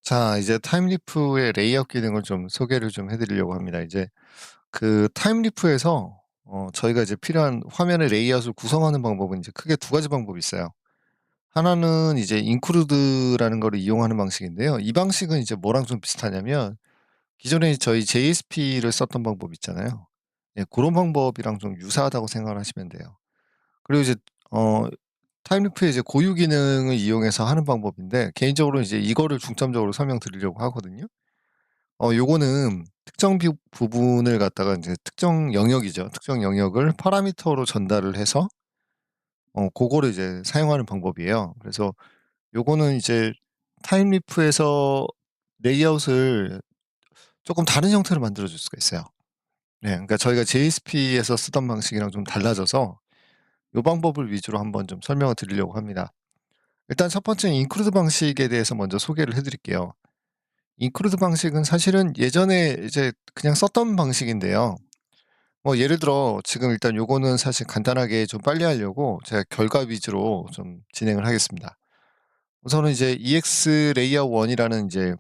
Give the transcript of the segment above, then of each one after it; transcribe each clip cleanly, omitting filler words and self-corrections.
자, 이제 타임리프의 레이아웃 기능을 좀 소개를 좀 해 드리려고 합니다. 이제 그 타임리프에서 저희가 이제 필요한 화면의 레이아웃을 구성하는 방법은 이제 크게 두 가지 방법이 있어요. 하나는 이제 include라는 거를 이용하는 방식인데요. 이 방식은 이제 뭐랑 좀 비슷하냐면 기존에 저희 JSP를 썼던 방법 있잖아요. 예, 고런 방법이랑 좀 유사하다고 생각을 하시면 돼요. 그리고 이제 어 타임리프의 이제 고유 기능을 이용해서 하는 방법인데 개인적으로 이제 이거를 중점적으로 설명드리려고 하거든요. 요거는 특정 부분을 갖다가 인제 특정 영역이죠. 특정 영역을 파라미터로 전달을 해서 고거를 이제 사용하는 방법이에요. 그래서 요거는 이제 타임리프에서 레이아웃을 쪼끔 다른 형태로 만들어 줄 수가 있어요. 네. 그러니까 저희가 JSP에서 쓰던 방식이랑 좀 달라져서 요 방법을 위주로 한번 좀 설명을 드리려고 합니다. 일단 첫 번째는 include 방식에 대해서 먼저 소개를 해 드릴게요. include 방식은 사실은 예전에 이제 그냥 썼던 방식인데요. 뭐 예를 들어 지금 일단 요거는 사실 간단하게 좀 빨리 하려고 제가 결과 위주로 좀 진행을 하겠습니다. 우선은 이제 EX 레이아웃 1 이라는 이제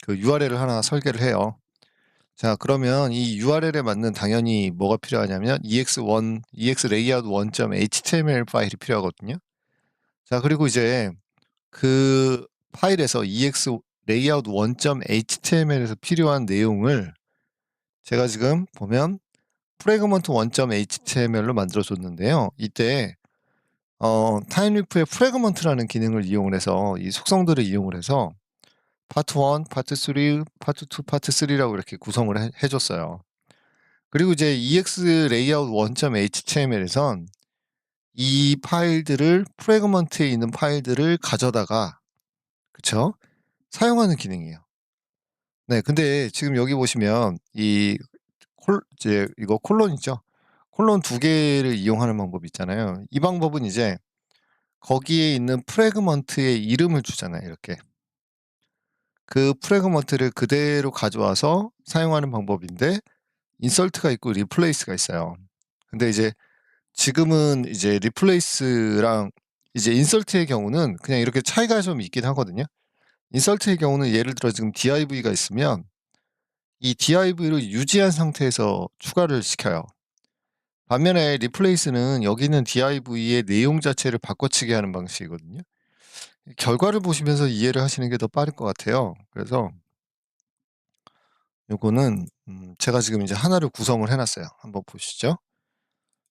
그 URL을 하나 설계를 해요. 자, 그러면 이 URL에 맞는 당연히 뭐가 필요하냐면 EX layout 1.html 파일이 필요하거든요. 자, 그리고 이제 그 파일에서 EX layout 1.html에서 필요한 내용을 제가 지금 보면 프래그먼트 1.html로 만들어 줬는데요. 이때 타임리프의 프래그먼트라는 기능을 이용을 해서 이 속성들을 이용을 해서 파트 1, 파트 3, 파트 2, 파트 3라고 이렇게 구성을 해 줬어요. 그리고 이제 EX layout 1.html에선 이 파일들을 프래그먼트에 있는 파일들을 가져다가 그쵸? 사용하는 기능이에요. 네. 근데 지금 여기 보시면 이 이제 이거 콜론이죠. 콜론 두 개를 이용하는 방법이 있잖아요. 이 방법은 이제 거기에 있는 프래그먼트의 이름을 주잖아요, 이렇게. 그 프래그먼트를 그대로 가져와서 사용하는 방법인데 인설트가 있고 리플레이스가 있어요. 근데 이제 지금은 이제 리플레이스랑 이제 인설트의 경우는 그냥 이렇게 차이가 좀 있긴 하거든요. 인설트의 경우는 예를 들어 지금 div가 있으면 이 div를 유지한 상태에서 추가를 시켜요. 반면에 리플레이스는 여기 있는 div의 내용 자체를 바꿔치기 하는 방식이거든요. 결과를 보시면서 이해를 하시는 게 더 빠를 것 같아요. 그래서 요거는 제가 지금 이제 하나를 구성을 해 놨어요. 한번 보시죠.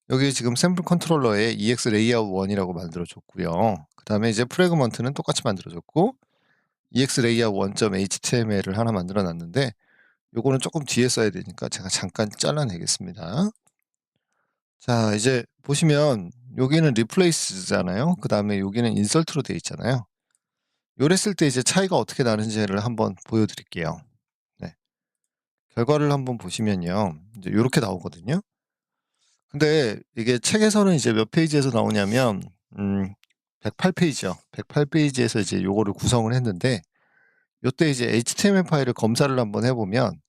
여기 지금 샘플 컨트롤러에 EX layout 1 이라고 만들어 줬고요. 그다음에 이제 프래그먼트는 똑같이 만들어 줬고 EX layout 1.html을 하나 만들어 놨는데 요거는 쪼끔 뒤에 써야 되니까 제가 잠깐 잘라내겠습니다. 자, 이제 보시면 여기는 리플레이스잖아요. 그다음에 여기는 인설트로 되어 있잖아요. 요랬을 때 이제 차이가 어떻게 나는지를 한번 보여 드릴게요. 네. 결과를 한번 보시면요. 이제 요렇게 나오거든요. 근데 이게 책에서는 이제 몇 페이지에서 나오냐면 108 페이지요. 108 페이지에서 이제 요거를 구성을 했는데 요때 이제 HTML 파일을 검사를 한번 해 보면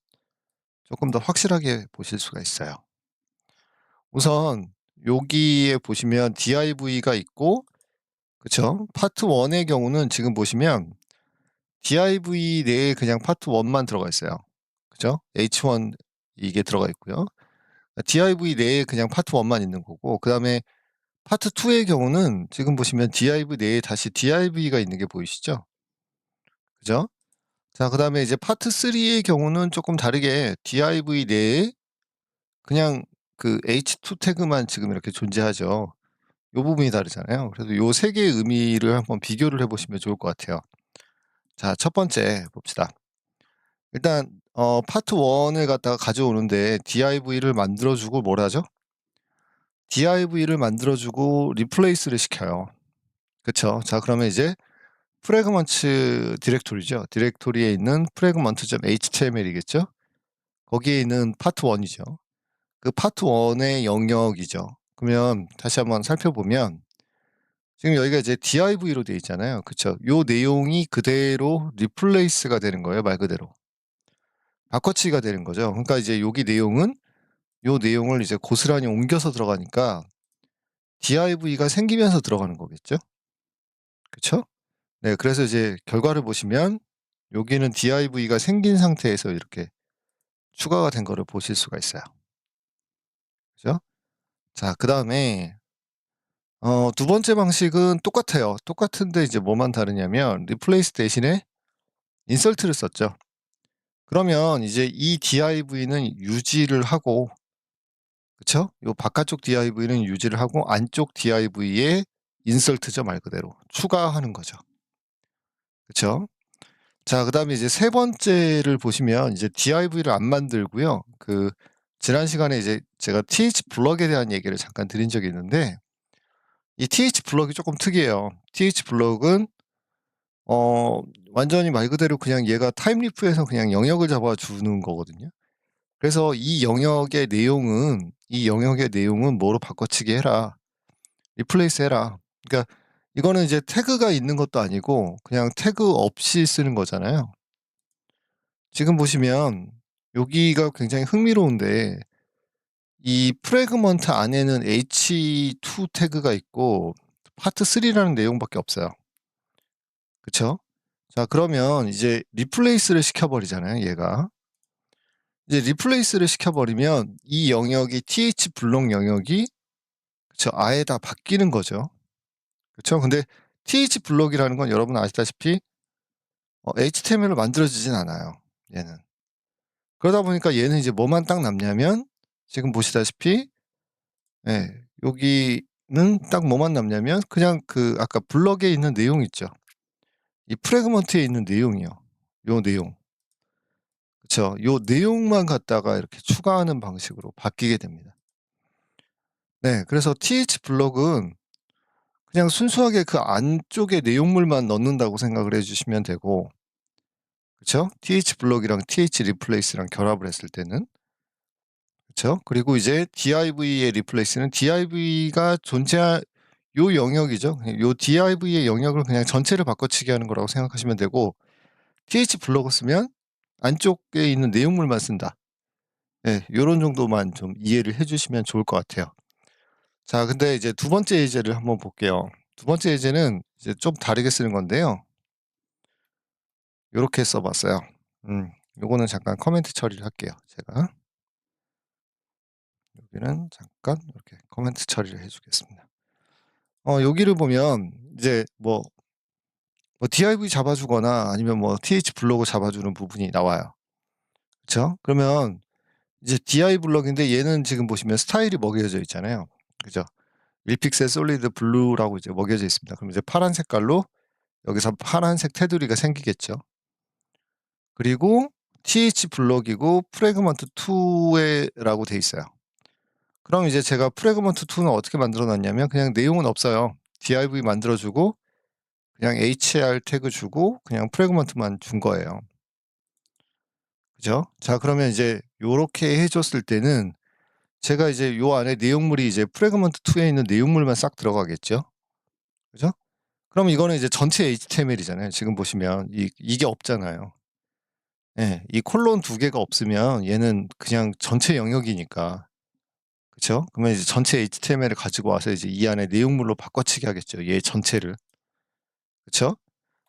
쪼끔 더 확실하게 보실 수가 있어요. 우선 여기에 보시면 div가 있고 그쵸? 파트 1의 경우는 지금 보시면 div 내에 그냥 파트 1만 들어가 있어요. 그죠? h1 이게 들어가 있고요. div 내에 그냥 파트 1만 있는 거고 그다음에 파트 2의 경우는 지금 보시면 div 내에 다시 div가 있는 게 보이시죠? 그죠? 자, 그다음에 이제 파트 3의 경우는 쪼끔 다르게 div 내에 그냥 그 h2 태그만 지금 이렇게 존재하죠. 요 부분이 다르잖아요. 그래서 요 세 개의 의미를 한번 비교를 해 보시면 좋을 것 같아요. 자, 첫 번째 봅시다. 일단 파트 1을 갖다가 가져오는데 div를 만들어 주고 뭘 하죠? div를 만들어 주고 리플레이스를 시켜요. 그쵸? 자, 그러면 이제 프래그먼트 디렉토리죠. 디렉토리에 있는 fragment.html이겠죠? 거기에 있는 파트 1 이죠. 그 파트 1의 영역이죠. 그러면 다시 한번 살펴보면 지금 여기가 이제 div로 되어 있잖아요. 그쵸? 요 내용이 그대로 리플레이스가 되는 거예요, 말 그대로. 바꿔치기가 되는 거죠. 그러니까 이제 여기 내용은 요 내용을 이제 고스란히 옮겨서 들어가니까 div가 생기면서 들어가는 거겠죠? 그쵸? 네, 그래서 이제 결과를 보시면 여기는 div가 생긴 상태에서 이렇게 추가가 된 거를 보실 수가 있어요. 그죠? 자, 그다음에 두 번째 방식은 똑같아요. 똑같은데 이제 뭐만 다르냐면 replace 대신에 insert를 썼죠. 그러면 이제 이 div는 유지를 하고, 그쵸? 요 바깥쪽 div는 유지를 하고 안쪽 div에 insert죠, 말 그대로. 추가하는 거죠. 그쵸? 자, 그다음에 이제 세 번째를 보시면 이제 div를 안 만들고요. 지난 시간에 이제 제가 th블럭에 대한 얘기를 잠깐 드린 적이 있는데, 이 th블럭이 조금 특이해요. th블럭은 완전히 말 그대로 그냥 얘가 타임리프에서 그냥 영역을 잡아 주는 거거든요. 그래서 이 영역의 내용은 뭐로 바꿔치기 해라. 리플레이스 해라. 그러니까 이거는 이제 태그가 있는 것도 아니고 그냥 태그 없이 쓰는 거잖아요. 지금 보시면 여기가 굉장히 흥미로운데, 이 프래그먼트 안에는 h2 태그가 있고 파트 3라는 내용밖에 없어요. 그쵸? 자, 그러면 이제 리플레이스를 시켜버리잖아요, 얘가. 이제 리플레이스를 시켜버리면 이 영역이 th블록 영역이, 그쵸, 아예 다 바뀌는 거죠. 그쵸? 근데 th블록이라는 건 여러분 아시다시피 HTML을 만들어주진 않아요, 얘는. 그러다 보니까 얘는 이제 뭐만 딱 남냐면 지금 보시다시피, 예, 여기는 딱 뭐만 남냐면 그냥 아까 블럭에 있는 내용 있죠. 이 프래그먼트에 있는 내용이요. 요 내용. 그쵸. 요 내용만 갖다가 이렇게 추가하는 방식으로 바뀌게 됩니다. 네, 그래서 th블럭은 그냥 순수하게 그 안쪽에 내용물만 넣는다고 생각을 해주시면 되고, 그쵸? th블럭이랑 threplace랑 결합을 했을 때는, 그쵸? 그리고 이제 div의 replace는 div가 요 영역이죠. 요 div의 영역을 그냥 전체를 바꿔치기 하는 거라고 생각하시면 되고, th블럭을 쓰면 안쪽에 있는 내용물만 쓴다. 예, 요런 정도만 좀 이해를 해주시면 좋을 것 같아요. 자, 근데 이제 두 번째 예제를 한번 볼게요. 두 번째 예제는 이제 좀 다르게 쓰는 건데요. 요렇게 써봤어요. 요거는 잠깐 커멘트 처리를 할게요, 제가. 여기는 잠깐 이렇게 커멘트 처리를 해주겠습니다. 여기를 보면 이제 div 잡아주거나 아니면 th블록을 잡아주는 부분이 나와요. 그쵸? 그러면 이제 div블럭인데 얘는 지금 보시면 스타일이 먹여져 있잖아요. 그죠? 1픽셀 솔리드 블루라고 이제 먹여져 있습니다. 그럼 이제 파란 색깔로 여기서 파란색 테두리가 생기겠죠. 그리고 th블럭이고 프래그먼트 2에라고 돼 있어요. 그럼 이제 제가 프래그먼트 2는 어떻게 만들어 놨냐면 그냥 내용은 없어요. div 만들어주고 그냥 har 태그 주고 그냥 프래그먼트만 준 거예요. 그죠? 자, 그러면 이제 요렇게 해줬을 때는 제가 이제 요 안에 내용물이 이제 프래그먼트 2에 있는 내용물만 싹 들어가겠죠? 그죠? 그럼 이거는 이제 전체 HTML이잖아요. 지금 보시면 이게 없잖아요. 예, 이 콜론 2개가 없으면 얘는 그냥 전체 영역이니까. 그쵸? 그러면 이제 전체 HTML을 가지고 와서 이제 이 안에 내용물로 바꿔치기 하겠죠, 얘 전체를. 그쵸?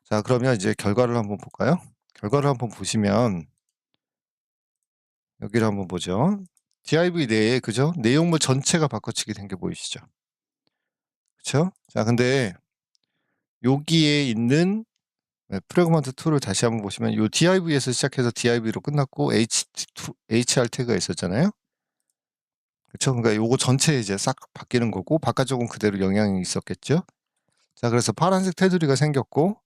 자, 그러면 이제 결과를 한번 볼까요? 결과를 한번 보시면 여기를 한번 보죠. div 내에, 그죠? 내용물 전체가 바꿔치기 된 게 보이시죠? 그쵸? 자, 근데 여기에 있는 프래그먼트 2를 다시 한번 보시면 요 div에서 시작해서 div로 끝났고 hr 태그가 있었잖아요. 그쵸? 그러니까 요거 전체 이제 싹 바뀌는 거고 바깥쪽은 그대로 영향이 있었겠죠. 자, 그래서 파란색 테두리가 생겼고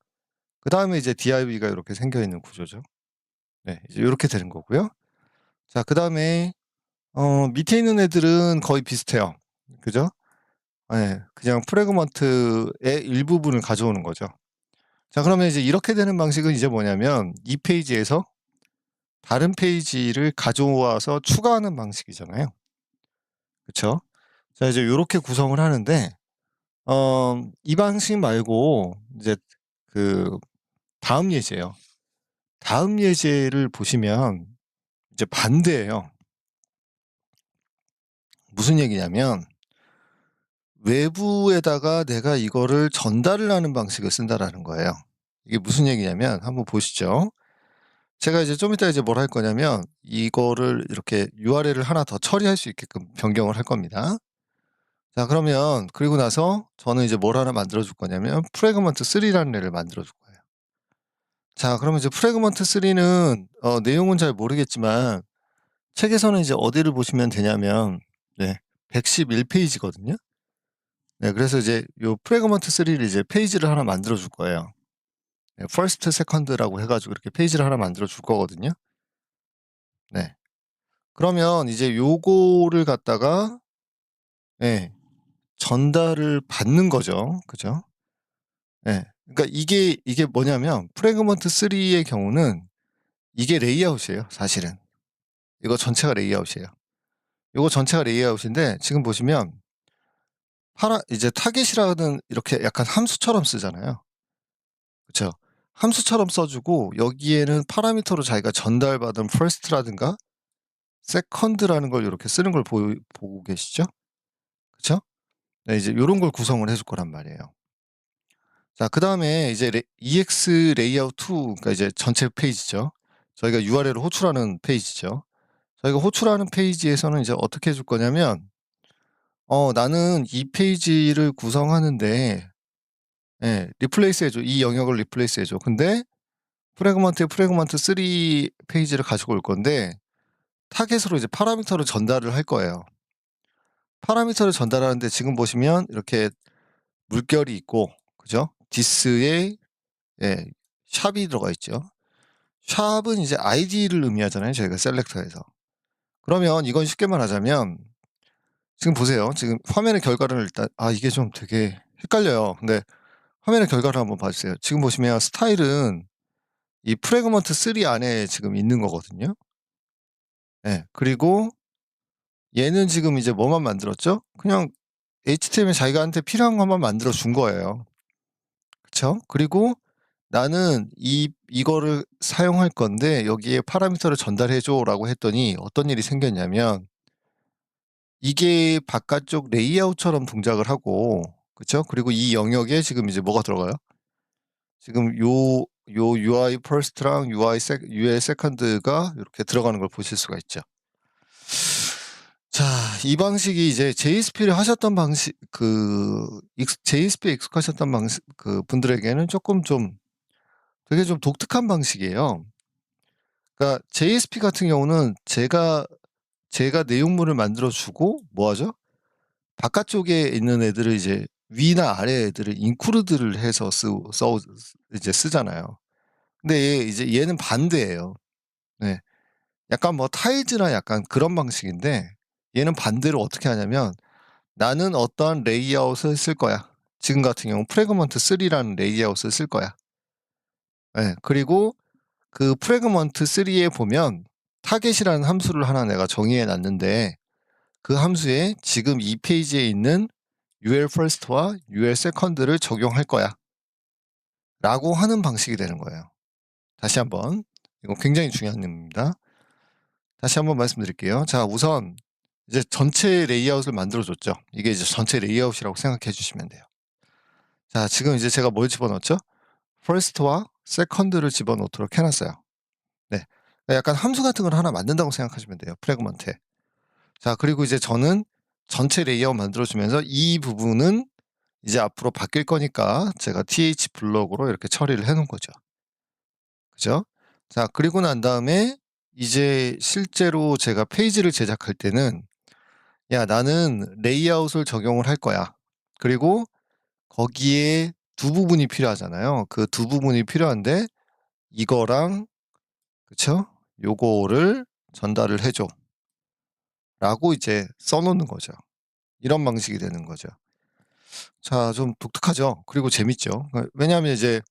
그다음에 이제 div가 이렇게 생겨 있는 구조죠. 네, 이제 요렇게 되는 거고요. 자, 그다음에 밑에 있는 애들은 거의 비슷해요. 그죠? 예, 그냥 프래그먼트의 일부분을 가져오는 거죠. 자, 그러면 이제 이렇게 되는 방식은 이제 뭐냐면 이 페이지에서 다른 페이지를 가져와서 추가하는 방식이잖아요. 그쵸? 자, 이제 요렇게 구성을 하는데 이 방식 말고 이제 다음 예제요. 다음 예제를 보시면 이제 반대예요. 무슨 얘기냐면 외부에다가 내가 이거를 전달을 하는 방식을 쓴다라는 거예요. 이게 무슨 얘기냐면 한번 보시죠. 제가 이제 좀 이따 이제 뭘 할 거냐면 이거를 이렇게 URL을 하나 더 처리할 수 있게끔 변경을 할 겁니다. 자 그러면 그리고 나서 저는 이제 뭘 하나 만들어 줄 거냐면 프래그먼트 3라는 애를 만들어 줄 거예요. 자 그러면 이제 프래그먼트 3는 내용은 잘 모르겠지만 책에서는 이제 어디를 보시면 되냐면 네 111 페이지거든요. 네 그래서 이제 요 프래그먼트 3를 이제 페이지를 하나 만들어 줄 거예요. 네 first, second라고 해 가지고 이렇게 페이지를 하나 만들어 줄 거거든요. 네. 그러면 이제 요거를 갖다가 예 전달을 받는 거죠. 그죠? 예. 그러니까 이게 뭐냐면 프래그먼트 3의 경우는 이게 레이아웃이에요 사실은. 이거 전체가 레이아웃이에요. 요거 전체가 레이아웃인데 지금 보시면 이제 타겟이라는 이렇게 약간 함수처럼 쓰잖아요. 그쵸? 함수처럼 써 주고 여기에는 파라미터로 자기가 전달받은 first라든가 second라는 걸 요렇게 쓰는 걸 보고 계시죠? 그쵸? 네 이제 요런 걸 구성을 해줄 거란 말이에요. 자 그다음에 이제 EX 레이아웃 2 그러니까 이제 전체 페이지죠. 저희가 URL을 호출하는 페이지죠. 저희가 호출하는 페이지에서는 이제 어떻게 해줄 거냐면 나는 이 페이지를 구성하는데 예 리플레이스 해 줘. 이 영역을 리플레이스 해 줘. 근데 프래그먼트에 프래그먼트 3 페이지를 가지고 올 건데 타겟으로 이제 파라미터를 전달을 할 거예요. 파라미터를 전달하는데 지금 보시면 이렇게 물결이 있고 그죠? this에 예 샵이 들어가 있죠. 샵은 이제 아이디를 의미하잖아요, 저희가 셀렉터에서. 그러면 이건 쉽게 말하자면 지금 보세요. 지금 화면의 결과를 일단 이게 좀 되게 헷갈려요. 근데 화면의 결과를 한번 봐 주세요. 지금 보시면 스타일은 이 프래그먼트 3 안에 지금 있는 거거든요. 예. 그리고 얘는 지금 이제 뭐만 만들었죠? 그냥 HTML 자기한테 필요한 것만 만들어 준 거예요. 그쵸? 그리고 나는 이거를 사용할 건데 여기에 파라미터를 전달해 줘라고 했더니 어떤 일이 생겼냐면 이게 바깥쪽 레이아웃처럼 동작을 하고 그쵸? 그리고 이 영역에 지금 이제 뭐가 들어가요? 지금 요 UI first랑 UI second가 이렇게 들어가는 걸 보실 수가 있죠. 자, 이 방식이 이제 JSP를 하셨던 방식 JSP에 익숙하셨던 방식 분들에게는 조금 좀 되게 좀 독특한 방식이에요. 그러니까 JSP 같은 경우는 제가 내용물을 만들어 주고 뭐 하죠? 바깥쪽에 있는 애들을 이제 위나 아래 애들을 인크루드를 해서 이제 쓰잖아요. 근데 이제 얘는 반대예요. 네. 약간 뭐 타일즈나 약간 그런 방식인데 얘는 반대로 어떻게 하냐면 나는 어떠한 레이아웃을 쓸 거야. 지금 같은 경우 프래그먼트 3라는 레이아웃을 쓸 거야. 예. 그리고 그 프래그먼트 3에 보면 타겟이라는 함수를 하나 내가 정의해 놨는데 그 함수에 지금 이 페이지에 있는 UL first와 UL second를 적용할 거야. 라고 하는 방식이 되는 거예요. 다시 한번 이거 굉장히 중요한 내용입니다. 다시 한번 말씀드릴게요. 자 우선 이제 전체 레이아웃을 만들어 줬죠. 이게 이제 전체 레이아웃이라고 생각해 주시면 돼요. 자 지금 이제 제가 뭘 집어넣었죠? first와 second를 집어넣도록 해 놨어요. 네. 그러니까 약간 함수 같은 걸 하나 만든다고 생각하시면 돼요, 프래그먼트에. 자 그리고 이제 저는 전체 레이아웃 만들어 주면서 이 부분은 이제 앞으로 바뀔 거니까 제가 th 블럭으로 이렇게 처리를 해 놓은 거죠. 그죠? 자 그리고 난 다음에 이제 실제로 제가 페이지를 제작할 때는 "야 나는 레이아웃을 적용을 할 거야." 그리고 거기에 두 부분이 필요하잖아요. 그 두 부분이 필요한데 "이거랑" 그쵸? "요거를 전달을 해 줘."라고 이제 써 놓는 거죠. 이런 방식이 되는 거죠. 자 좀 독특하죠? 그리고 재밌죠? 왜냐하면 이제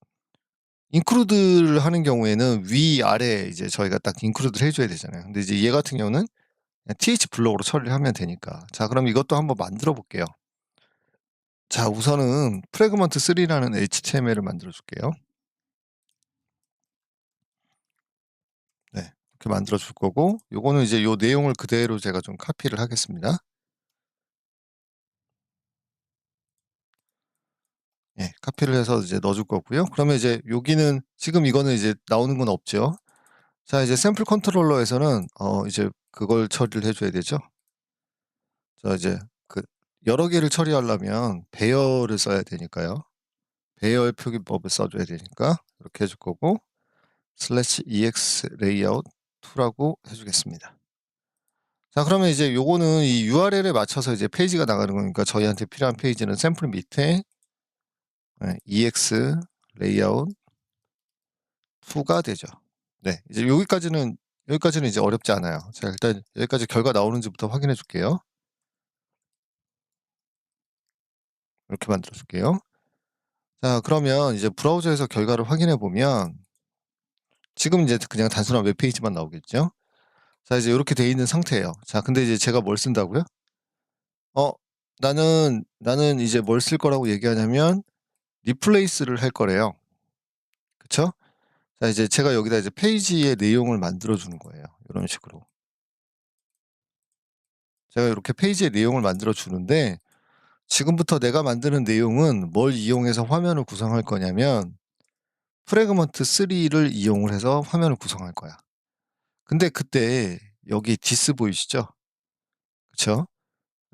인크루드를 하는 경우에는 위아래 이제 저희가 딱 인크루드를 해 줘야 되잖아요. 근데 이제 얘 같은 경우는 그냥 th 블록으로 처리를 하면 되니까. 자 그럼 이것도 한번 만들어 볼게요. 자 우선은 프래그먼트 3라는 HTML을 만들어 줄게요. 네. 이렇게 만들어 줄 거고 요거는 이제 요 내용을 그대로 제가 좀 카피를 하겠습니다. 예. 카피를 해서 이제 넣어 줄 거고요. 그러면 이제 여기는 지금 이거는 이제 나오는 건 없죠. 자 이제 샘플 컨트롤러에서는 이제 그걸 처리를 해 줘야 되죠. 자 이제 그 여러 개를 처리하려면 배열을 써야 되니까요. 배열 표기법을 써 줘야 되니까 이렇게 해줄 거고 슬래시 ex layout 2 라고 해 주겠습니다. 자 그러면 이제 요거는 이 URL에 맞춰서 이제 페이지가 나가는 거니까 저희한테 필요한 페이지는 샘플 밑에 ex layout 2가 되죠. 네. 이제 여기까지는 이제 어렵지 않아요. 자 일단 여기까지 결과 나오는지부터 확인해 줄게요. 이렇게 만들어 줄게요. 자 그러면 이제 브라우저에서 결과를 확인해 보면 지금 이제 그냥 단순한 웹페이지만 나오겠죠. 자 이제 요렇게 돼 있는 상태예요. 자 근데 이제 제가 뭘 쓴다고요? 어 나는 이제 뭘 쓸 거라고 얘기하냐면 리플레이스를 할 거래요. 그쵸? 자 이제 제가 여기다 이제 페이지의 내용을 만들어 주는 거예요. 요런 식으로. 제가 요렇게 페이지의 내용을 만들어 주는데 지금부터 내가 만드는 내용은 뭘 이용해서 화면을 구성할 거냐면 프래그먼트 3를 이용을 해서 화면을 구성할 거야. 근데 그때 여기 디스 보이시죠? 그쵸?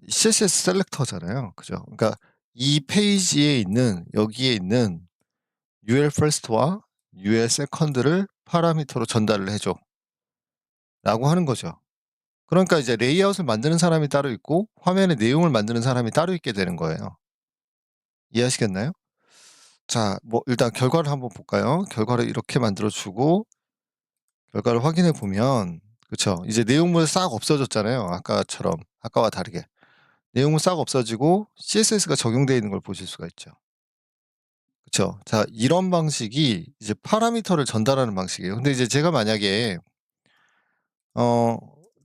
CSS 셀렉터잖아요. 그죠? 그러니까 이 페이지에 있는 여기에 있는 UL first와 UL second를 파라미터로 전달을 해 줘라고 하는 거죠. 그러니까 이제 레이아웃을 만드는 사람이 따로 있고 화면의 내용을 만드는 사람이 따로 있게 되는 거예요. 이해하시겠나요? 자 뭐 일단 결과를 한번 볼까요? 결과를 이렇게 만들어 주고 결과를 확인해 보면 그쵸. 이제 내용물 싹 없어졌잖아요 아까처럼. 아까와 다르게. 내용은 싹 없어지고 CSS가 적용되어 있는 걸 보실 수가 있죠. 그쵸. 자 이런 방식이 이제 파라미터를 전달하는 방식이에요. 근데 이제 제가 만약에 어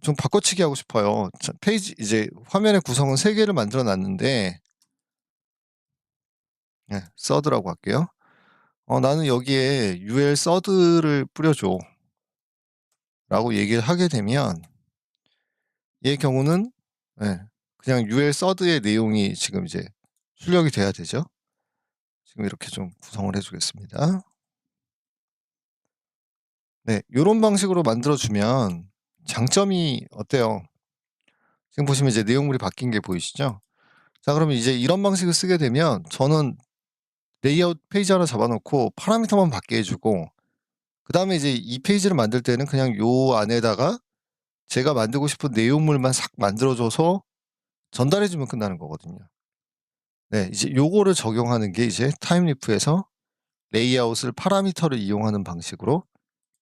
좀 바꿔치기 하고 싶어요. 자 페이지 이제 화면의 구성은 3 개를 만들어 놨는데 예 서드라고 할게요. "나는 여기에 UL 서드를 뿌려 줘."라고 얘기를 하게 되면 얘 경우는 예 그냥 UL 서드의 내용이 지금 이제 출력이 돼야 되죠. 지금 이렇게 좀 구성을 해 주겠습니다. 네. 요런 방식으로 만들어 주면 장점이 어때요? 지금 보시면 이제 내용물이 바뀐 게 보이시죠? 자 그러면 이제 이런 방식을 쓰게 되면 저는 레이아웃 페이지 하나 잡아 놓고 파라미터만 바뀌게 해 주고 그다음에 이제 이 페이지를 만들 때는 그냥 요 안에다가 제가 만들고 싶은 내용물만 싹 만들어 줘서 전달해 주면 끝나는 거거든요. 네. 이제 요거를 적용하는 게 이제 타임리프에서 레이아웃을 파라미터를 이용하는 방식으로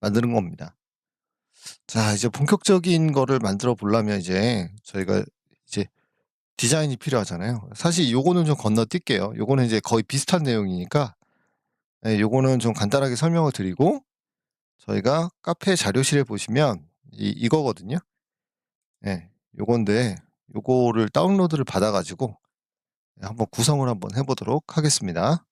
만드는 겁니다. 자 이제 본격적인 거를 만들어 보려면 이제 저희가 이제 디자인이 필요하잖아요. 사실 요거는 좀 건너뛸게요. 요거는 이제 거의 비슷한 내용이니까 예 요거는 좀 간단하게 설명을 드리고 저희가 카페 자료실에 보시면 이거거든요. 예. 요건데 요거를 다운로드를 받아 가지고 한번 구성을 한번 해 보도록 하겠습니다.